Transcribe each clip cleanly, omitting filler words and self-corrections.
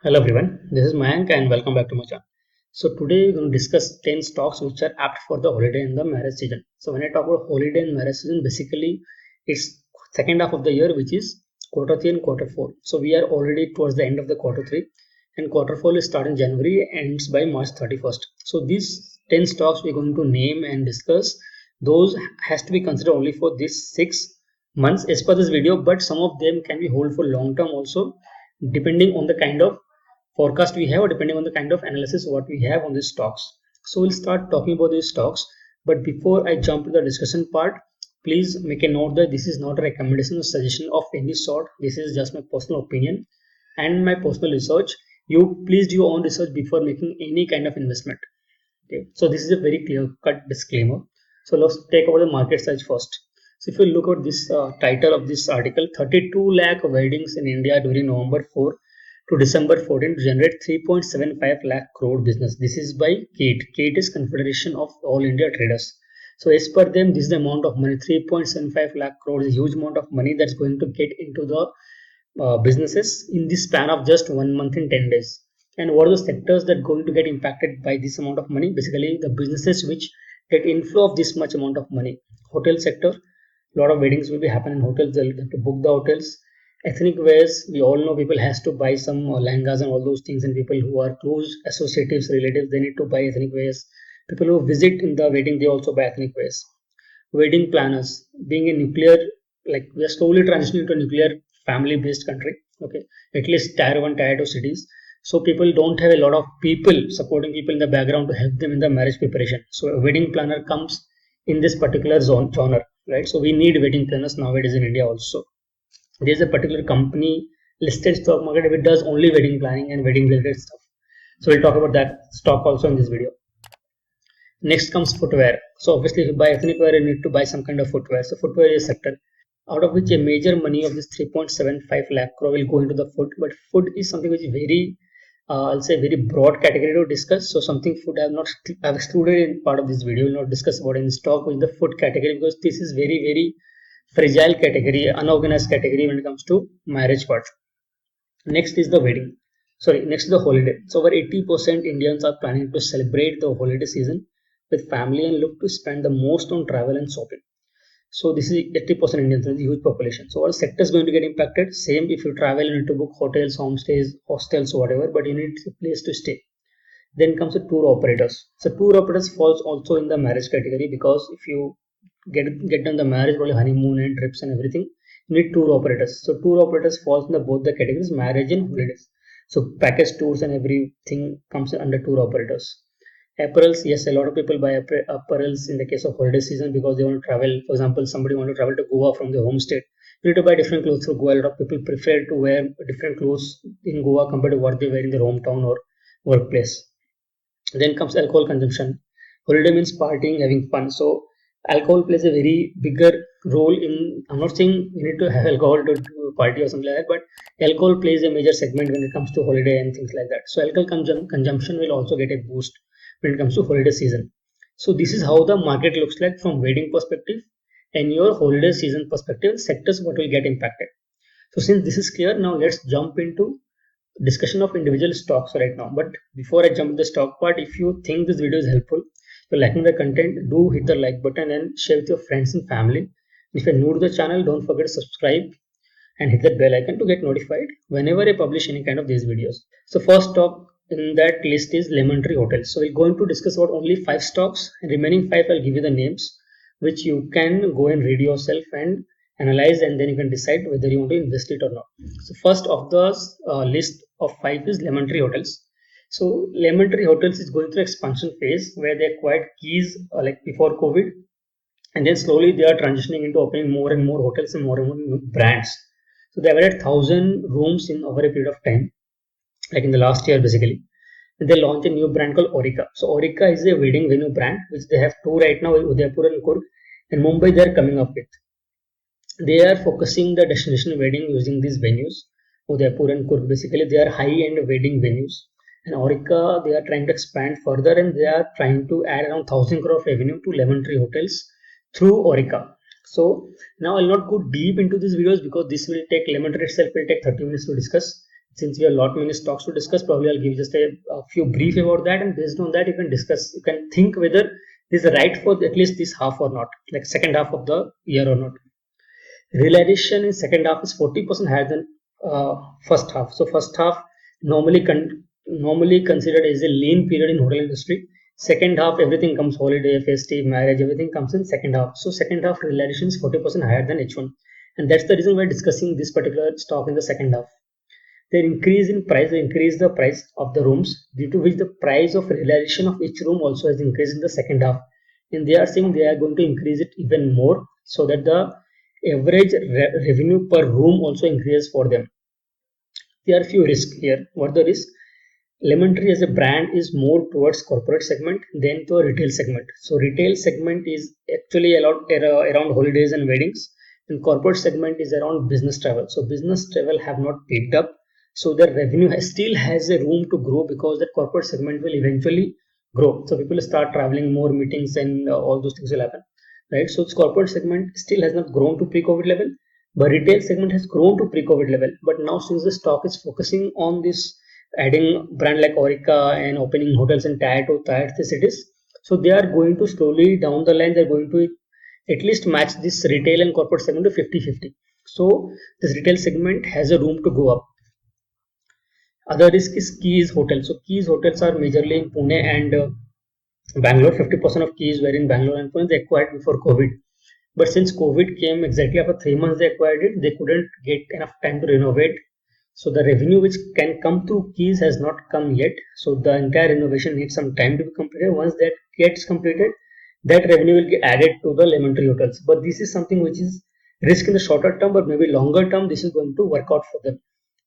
Hello everyone, this is Mayank and welcome back to my channel. So today we're going to discuss 10 stocks which are apt for the holiday and the marriage season. So when I talk about holiday and marriage season, basically it's second half of the year, which is quarter 3 and quarter 4. So we are already towards the end of the quarter 3 and quarter 4 is starting January, ends by March 31st. So these 10 stocks we're going to name and discuss. Those has to be considered only for these 6 months as per this video, but some of them can be hold for long term also, depending on the kind of forecast we have or depending on the kind of analysis what we have on these stocks. So we'll start talking about these stocks, but before I jump to the discussion part, please make a note that this is not a recommendation or suggestion of any sort. This is just my personal opinion and my personal research. You please do your own research before making any kind of investment. Okay, so this is a very clear cut disclaimer. So let's take over the market size first. So if you look at this title of this article, 32 lakh weddings in India during November 4 to December 14 to generate 3.75 lakh crore business. This is by KATE. KATE is Confederation of All India Traders. So as per them, this is the amount of money, 3.75 lakh crore is a huge amount of money that's going to get into the businesses in this span of just 1 month in 10 days. And what are the sectors that are going to get impacted by this amount of money? Basically, the businesses which get inflow of this much amount of money. Hotel sector, a lot of weddings will be happening in hotels. They'll have to book the hotels. Ethnic wears, we all know people has to buy some langas and all those things, and people who are close associatives, relatives, they need to buy ethnic wears. People who visit in the wedding, they also buy ethnic wears. Wedding planners, being a nuclear, like we are slowly transitioning to a nuclear family based country, okay, at least tier 1 tier 2 cities. So people don't have a lot of people supporting people in the background to help them in the marriage preparation. So a wedding planner comes in this particular genre, right? So we need wedding planners nowadays in India also. There's a particular company listed stock market which does only wedding planning and wedding related stuff. So we'll talk about that stock also in this video. Next comes footwear. So obviously, if you buy ethnic wear, you need to buy some kind of footwear. So footwear is a sector out of which a major money of this 3.75 lakh crore will go into the food. But food is something which is very, I'll say, very broad category to discuss. So something food I've excluded in part of this video. Will not discuss about in stock with the food category because this is very fragile category, unorganized category when it comes to marriage part. Next is the wedding. Sorry, next is the holiday. So over 80% Indians are planning to celebrate the holiday season with family and look to spend the most on travel and shopping. So this is 80% Indians, a huge population. So all sectors going to get impacted. Same if you travel, you need to book hotels, homestays, hostels, whatever, but you need a place to stay. Then comes the tour operators. So tour operators falls also in the marriage category because if you get done the marriage, probably honeymoon and trips and everything, you need tour operators. So tour operators falls in the both the categories, marriage and holidays. So package tours and everything comes under tour operators. Apparels, yes, a lot of people buy apparels in the case of holiday season because they want to travel. For example, somebody want to travel to Goa from their home state. You need to buy different clothes for Goa. A lot of people prefer to wear different clothes in Goa compared to what they wear in their hometown or workplace. Then comes alcohol consumption. Holiday means partying, having fun. So alcohol plays a very bigger role in. I'm not saying you need to have alcohol to party or something like that, but alcohol plays a major segment when it comes to holiday and things like that. So alcohol consumption will also get a boost when it comes to holiday season. So this is how the market looks like from wedding perspective and your holiday season perspective. Sectors what will get impacted. So since this is clear, now let's jump into discussion of individual stocks right now. But before I jump to the stock part, if you think this video is helpful, if you're liking the content, do hit the like button and share with your friends and family. If you're new to the channel, don't forget to subscribe and hit that bell icon to get notified whenever I publish any kind of these videos. So first stock in that list is Lemon Tree Hotels. So we're going to discuss about only 5 stocks, and remaining 5 I'll give you the names which you can go and read yourself and analyze, and then you can decide whether you want to invest it or not. So first of the list of 5 is Lemon Tree Hotels. So Lemon Tree Hotels is going through expansion phase where they acquired keys like before COVID, and then slowly they are transitioning into opening more and more hotels and more new brands. So they have added 1,000 rooms in over a period of time, like in the last year basically. And they launched a new brand called Aurika. So Aurika is a wedding venue brand which they have two right now, Udaipur and Kurg, and Mumbai they are coming up with. They are focusing the destination wedding using these venues. Udaipur and Kurg basically they are high-end wedding venues. And Aurika they are trying to expand further and they are trying to add around 1,000 crore of revenue to Lemon Tree Hotels through Aurika. So now I'll not go deep into these videos because this will take Lemon Tree itself will take 30 minutes to discuss. since we have a lot many stocks to discuss, probably I'll give just a few brief about that, and based on that you can discuss, you can think whether this is right for at least this half or not, like second half of the year or not. Realization in second half is 40% higher than first half. So first half normally normally considered as a lean period in hotel industry. Second half everything comes holiday, festive, marriage, everything comes in second half. So second half realization is 40% higher than H1, and that's the reason we're discussing this particular stock in the second half. Their increase in price, they increase the price of the rooms, due to which the price of realization of each room also has increased in the second half. And they are saying they are going to increase it even more so that the average revenue per room also increases for them. There are few risks here. What the risk? Lemon Tree as a brand is more towards corporate segment than to a retail segment. So retail segment is actually around holidays and weddings, and corporate segment is around business travel. So business travel have not picked up, so their revenue still has a room to grow because that corporate segment will eventually grow. So people start traveling more, meetings, and all those things will happen, right? So this corporate segment still has not grown to pre-COVID level, but retail segment has grown to pre-COVID level. But now since the stock is focusing on this, adding brand like Orica and opening hotels in tier 2, tier 3 cities, so they are going to slowly down the line, they're going to at least match this retail and corporate segment to 50-50. So this retail segment has a room to go up. Other risk is Keys Hotels. So Keys Hotels are majorly in Pune and Bangalore. 50% of Keys were in Bangalore and Pune. They acquired before COVID. But since COVID came exactly after 3 months, they acquired it. They couldn't get enough time to renovate. So the revenue which can come through Keys has not come yet. So the entire renovation needs some time to be completed. Once that gets completed, that revenue will get added to the Lemon Tree Hotels. But this is something which is risk in the shorter term, but maybe longer term, this is going to work out for them.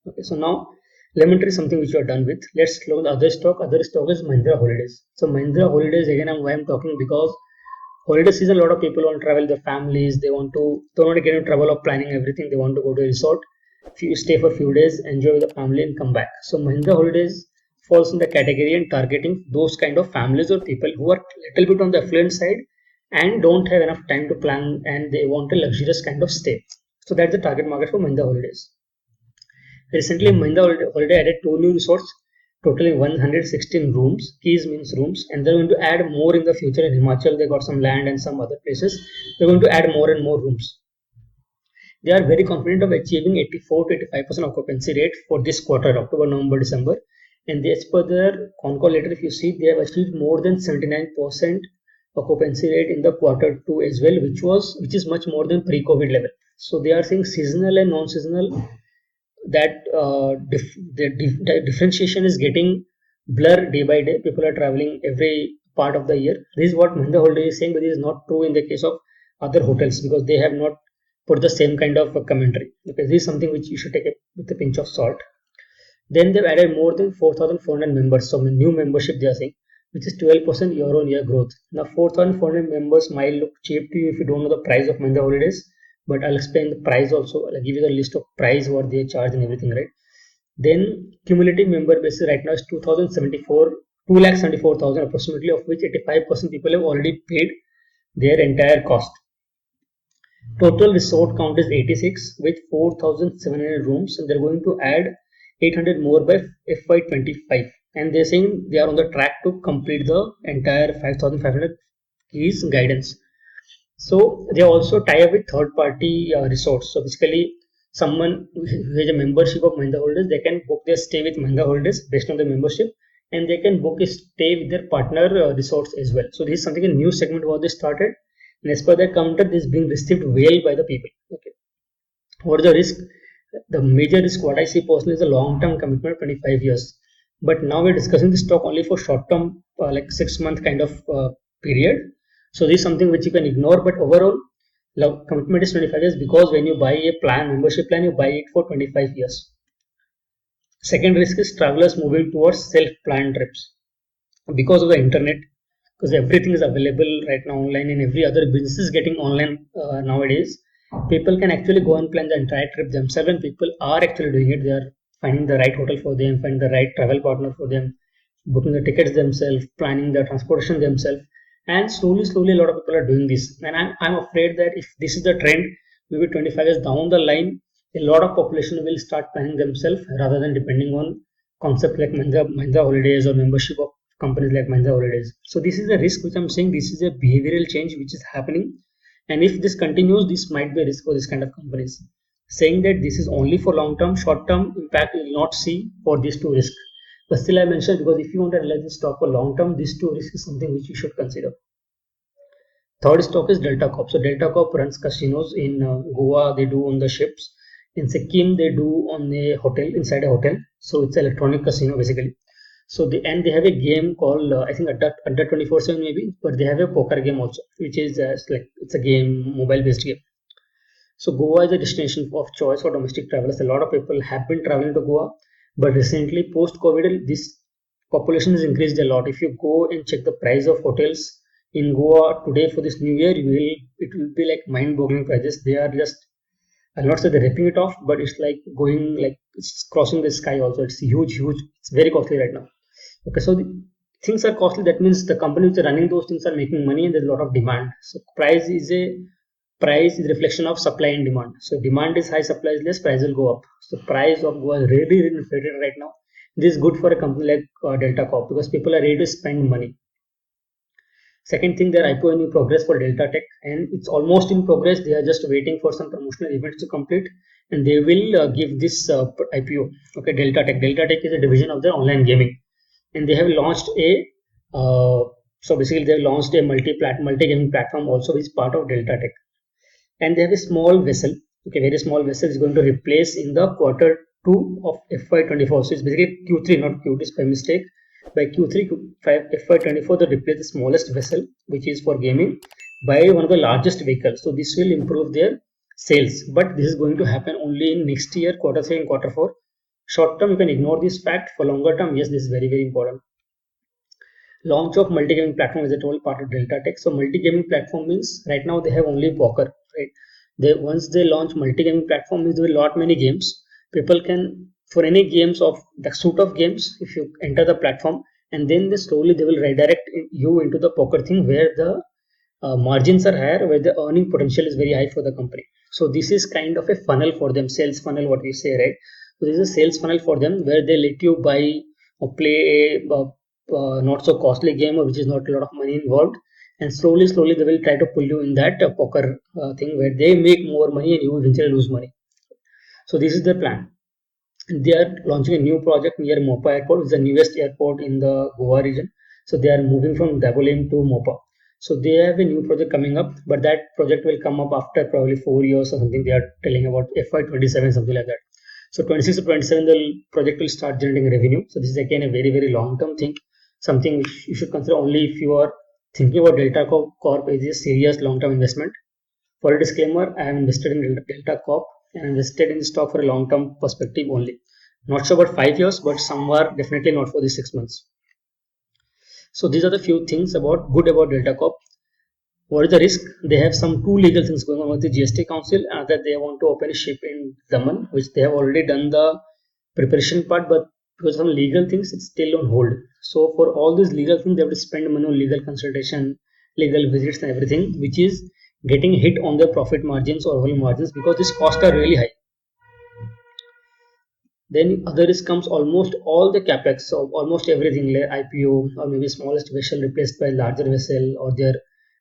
Okay, so now Lemon Tree is something which you are done with. Let's look at the other stock. Other stock is Mahindra Holidays. So Mahindra Holidays, again, why I'm talking, because holiday season, a lot of people want to travel with their families. They want to get into trouble of planning everything. They want to go to a resort, stay for a few days, enjoy with the family, and come back. So Mahindra Holidays falls in the category and targeting those kind of families or people who are little bit on the affluent side and don't have enough time to plan, and they want a luxurious kind of stay. So that's the target market for Mahindra Holidays. Recently, Mahindra Holiday added 2 new resorts, totaling 116 rooms. Keys means rooms, and they're going to add more in the future. In Himachal, they got some land and some other places. They're going to add more and more rooms. They are very confident of achieving 84 to 85% occupancy rate for this quarter, October, November, December. And as per their con call letter, if you see, they have achieved more than 79% occupancy rate in the quarter 2 as well, which is much more than pre-COVID level. So they are saying seasonal and non-seasonal, that the differentiation is getting blurred day by day. People are traveling every part of the year. This is what Mahindra Holiday is saying, but this is not true in the case of other hotels because they have not put the same kind of commentary. Okay, this is something which you should take with a pinch of salt. Then they've added more than 4,400 members. So new membership they are saying, which is 12% year-on-year growth. Now 4,400 members might look cheap to you if you don't know the price of Mahindra Holidays, but I'll explain the price also. I'll give you the list of price, what they charge and everything, right? Then cumulative member base right now is 2,74,000 approximately, of which 85% people have already paid their entire cost. Total resort count is 86 with 4,700 rooms, and they're going to add 800 more by FY25. And they're saying they are on the track to complete the entire 5,500 keys guidance. So they also tie up with third-party resorts. So basically, someone who has a membership of Mahindra Holidays, they can book their stay with Mahindra Holidays based on the membership, and they can book a stay with their partner resorts as well. So this is something, a new segment what they started, and as per their counter, this is being received well by the people. Okay, what is the risk? The major risk, what I see personally, is a long-term commitment, 25 years. But now we're discussing the stock only for short-term, like 6-month kind of period. So this is something which you can ignore, but overall commitment is 25 years because when you buy a plan, membership plan, you buy it for 25 years. Second risk is travelers moving towards self-planned trips because of the internet, because everything is available right now online and every other business is getting online nowadays. People can actually go and plan the entire trip themselves, and people are actually doing it. They are finding the right hotel for them, finding the right travel partner for them, booking the tickets themselves, planning the transportation themselves. And slowly a lot of people are doing this, and I'm afraid that if this is the trend, maybe 25 years down the line, A lot of population will start planning themselves rather than depending on concept like Mahindra Holidays or membership of companies like Mahindra Holidays. So this is a risk which I'm saying, this is a behavioral change which is happening, and if this continues, this might be a risk for this kind of companies. Saying that this is only for long term, short term impact we will not see for these two risks. But still I mentioned, because if you want to analyze this stock for long term, these two risks is something which you should consider. Third stock is Delta Corp. So Delta Corp runs casinos in Goa. They do on the ships. In Sikkim, they do on a hotel, inside a hotel. So it's electronic casino basically. So they have a game called I think under 24/7 maybe, but they have a poker game also, which is like it's a game, mobile based game. So Goa is a destination of choice for domestic travelers. A lot of people have been traveling to Goa, but recently post COVID, this population has increased a lot. If you go and check the price of hotels in Goa today for this new year, it will be like mind-boggling prices. They are just, I'll not say they're ripping it off, but it's like going like it's crossing the sky also. It's huge, huge. It's very costly right now. Okay, so things are costly. That means the companies which are running those things are making money, and there's a lot of demand. So price is reflection of supply and demand. So demand is high, supply is less, price will go up. So price of Goa is really, really inflated right now. This is good for a company like Delta Corp because people are ready to spend money. Second thing, their IPO in progress for Delta Tech, and it's almost in progress. They are just waiting for some promotional events to complete, and they will give this IPO. Okay, Delta Tech. Delta Tech is a division of their online gaming, and they have launched a so basically they have launched a multi gaming platform also, which is part of Delta Tech, and they have a small vessel. Okay, very small vessel is going to replace in the quarter two of FY24. So it's basically Q3, not Q2. It's by mistake. By Q3 FY24, they replace the smallest vessel, which is for gaming, by one of the largest vehicles. So this will improve their sales. But this is going to happen only in next year, quarter 3 and quarter 4. Short term, you can ignore this fact. For longer term, yes, this is very, very important. Launch of multi-gaming platform is a total part of Delta Tech. So multi-gaming platform means right now they have only poker, right? They once they launch multi-gaming platform means there will lot many games. People can for any games of the suite of games, if you enter the platform, and then they will redirect you into the poker thing where the margins are higher, where the earning potential is very high for the company. So this is kind of a funnel for them, sales funnel, what we say, right? So this is a sales funnel for them where they let you buy or play a not so costly game which is not a lot of money involved, and slowly they will try to pull you in that poker thing where they make more money and you eventually lose money. So this is the plan. They are launching a new project near Mopa Airport, which is the newest airport in the Goa region. So they are moving from Dabolim to Mopa. So they have a new project coming up, but that project will come up after probably 4 years or something. They are telling about FY27, something like that. So 26 to 27, the project will start generating revenue. So this is again a very, very long-term thing, something which you should consider only if you are thinking about Delta Corp is a serious long-term investment. For a disclaimer, I am invested in Delta Corp and invested in the stock for a long-term perspective only. Not sure about 5 years, but somewhere definitely not for the 6 months. So these are the few things about good about Delta Corp. What is the risk? They have some two legal things going on with the GST Council, and that they want to open a ship in Daman, which they have already done the preparation part, but because of some legal things, it's still on hold. So for all these legal things, they have to spend money on legal consultation, legal visits, and everything, which is getting hit on their profit margins or whole margins because these costs are really high. Then other risk comes almost all the capex, so almost everything like IPO or maybe smallest vessel replaced by larger vessel or their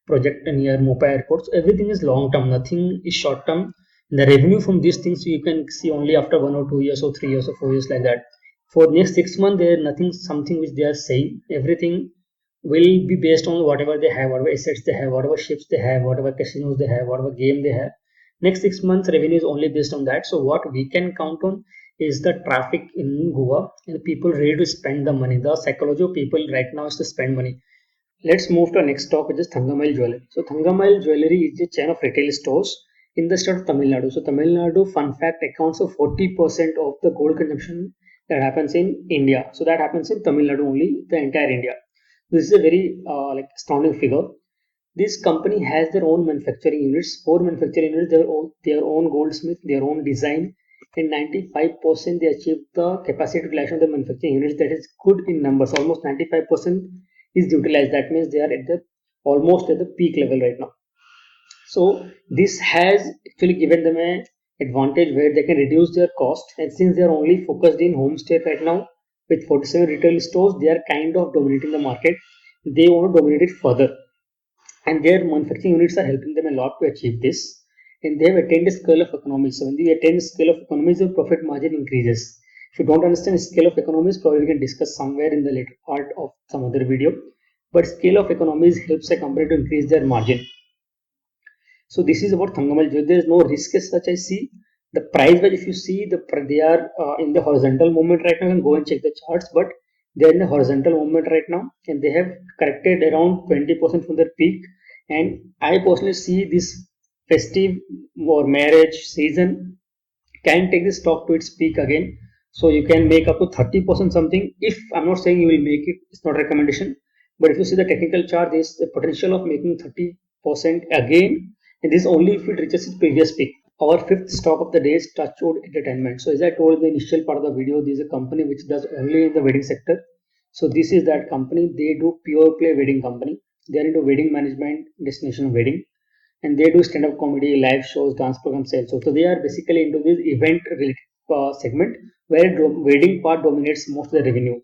project near Mopa airports. Everything is long term, nothing is short term. The revenue from these things you can see only after 1 or 2 years or 3 years or 4 years like that. For next 6 months, there is nothing something which they are saying. Everything will be based on whatever they have, whatever assets they have, whatever ships they have, whatever casinos they have, whatever game they have. Next 6 months revenue is only based on that. So what we can count on is the traffic in Goa and people ready to spend the money. The psychology of people right now is to spend money. Let's move to our next talk, which is Thangamile Jewelry. So Thangamile Jewelry is a chain of retail stores in the state of Tamil Nadu. So Tamil Nadu, fun fact, accounts for 40% of the gold consumption that happens in India. So that happens in Tamil Nadu only, the entire India. This is a very like astounding figure. This company has their own manufacturing units, 4 manufacturing units, their own goldsmith, their own design. In 95% they achieved the capacity utilization of the manufacturing units. That is good in numbers. Almost 95% is utilized. That means they are at the almost at the peak level right now. So this has actually given them a advantage where they can reduce their cost. And since they are only focused in home state right now with 47 retail stores, they are kind of dominating the market. They want to dominate it further, and their manufacturing units are helping them a lot to achieve this. And they have attained a scale of economies. So when you attain a scale of economies, your profit margin increases. If you don't understand scale of economies, probably we can discuss somewhere in the later part of some other video. But scale of economies helps a company to increase their margin. So this is about Thangamal Jewel. There is no risk as such. I see the price, but if you see they are in the horizontal movement right now. You can go and check the charts, but they are in the horizontal movement right now, and they have corrected around 20% from their peak. And I personally see this festive or marriage season can take the stock to its peak again. So you can make up to 30% something. If I'm not saying you will make it, it's not a recommendation. But if you see the technical chart, there's the potential of making 30% again. And this only if it reaches its previous peak. Our fifth stock of the day is Touchwood Entertainment. So as I told in the initial part of the video, this is a company which does only in the wedding sector. So this is that company. They do pure play wedding company. They are into wedding management, destination wedding, and they do stand-up comedy, live shows, dance programs also. So they are basically into this event-related segment where wedding part dominates most of the revenue.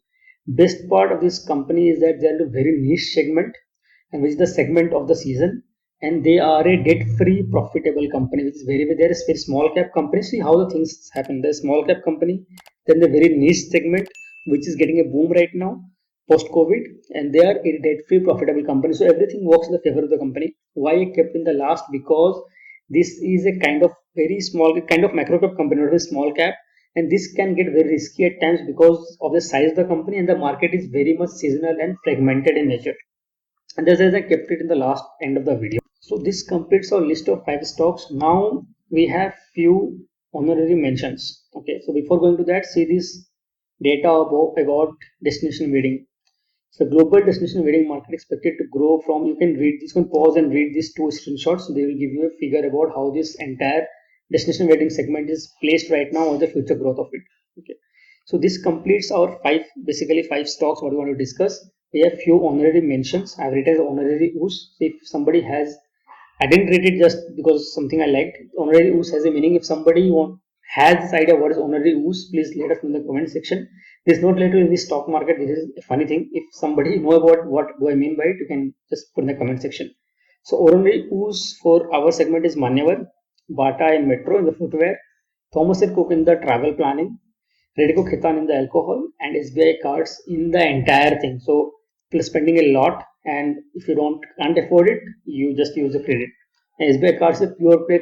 Best part of this company is that they are in a very niche segment, and which is the segment of the season, and they are a debt-free, profitable company, which is they're a very small cap company. See how the things happen. The small cap company, then the very niche segment, which is getting a boom right now post COVID, and they are a debt-free, profitable company. So everything works in the favor of the company. Why I kept in the last? Because this is a kind of very small, kind of macro cap company, not a small cap, and this can get very risky at times because of the size of the company, and the market is very much seasonal and fragmented in nature. And that's as I kept it in the last end of the video. So this completes our list of 5 stocks. Now we have few honorary mentions. Okay, so before going to that, see this data about destination wedding. So global destination wedding market expected to grow from, you can read this, you can pause and read these 2 screenshots. So they will give you a figure about how this entire destination wedding segment is placed right now or the future growth of it. Okay. So this completes our basically 5 stocks what we want to discuss. We have few honorary mentions. I've written honorary ooze. So if somebody has, I didn't read it just because something I liked. Honorary ooze has a meaning. If somebody has this idea what is honorary ooze, please let us know in the comment section. This is not related in the stock market. This is a funny thing. If somebody know about what do I mean by it, you can just put in the comment section. So honorary ooze for our segment is Manyavar, Bata in metro in the footwear, Thomas & Cook in the travel planning, Redico Khitan in the alcohol, and SBI cards in the entire thing. So plus spending a lot, and if you can't afford it, you just use the credit. And SBI cards is a pure play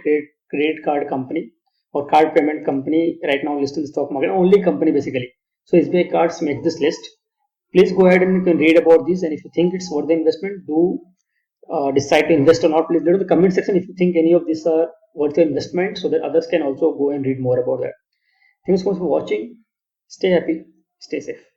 credit card company or card payment company right now listed in the stock market. Only company basically. So SBI cards makes this list. Please go ahead and you can read about this, and if you think it's worth the investment, do decide to invest or not. Please let in the comment section if you think any of these are worth the investment, so that others can also go and read more about that. Thanks so much for watching. Stay happy, stay safe.